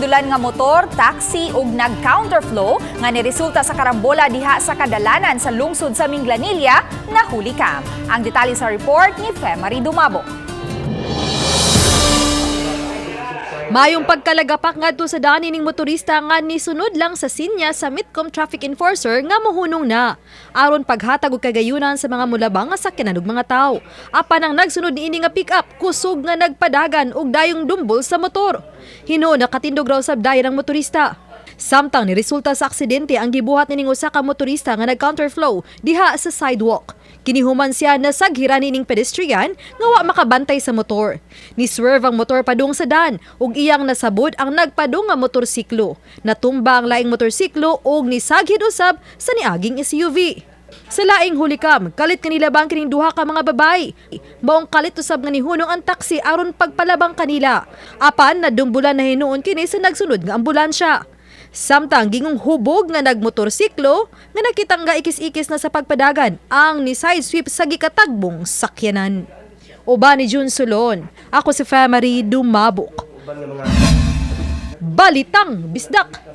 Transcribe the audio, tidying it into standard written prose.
dulan nga motor, taxi ug nag-counterflow nga niresulta sa karambola diha sa kadalanan sa lungsod sa Minglanilla nahuli kam. Ang detalye sa report ni Femari Dumabo. Mayong pagkalagapak ngadto sa dani ning motorista nga nisunod lang sa sinya sa Mitcom traffic enforcer nga mohunong na aron paghatag og kagayunan sa mga mulabang nga sakyanan ug mga tawo. Apan ang nagsunod niini nga pick-up kusog nga nagpadagan og dayong dumbol sa motor. Hinuon nakatindog raw sab dayon ang motorista. Samtang niresulta sa aksidente ang gibuhat nining usa ka motorista nga nag-counterflow diha sa sidewalk. Kinihuman siya na saghiran nining pedestrian nga wa makabantay sa motor. Ni-swerve ang motor padung sa dan ug iyang nasabod ang nagpadung nga motorsiklo. Natumba ang laing motorsiklo ug nisaghid usab sa niaging SUV. Sa laing hulikam, kalit kanilabang kining duha ka mga babay. Maong kalit usab nga nihunong ang taxi aron pagpalabang kanila. Apan nadumbulan na hinuon kini sa nagsunod nga ambulansya. Samtang gingong hubog nga nagmotorsiklo nga nakitang nga ikis-ikis na sa pagpadagan ang ni side sweep sa gikatagbong sakyanan. Uban ni Jun Sulon, ako si Femari Dumabok. Balitang Bisdak.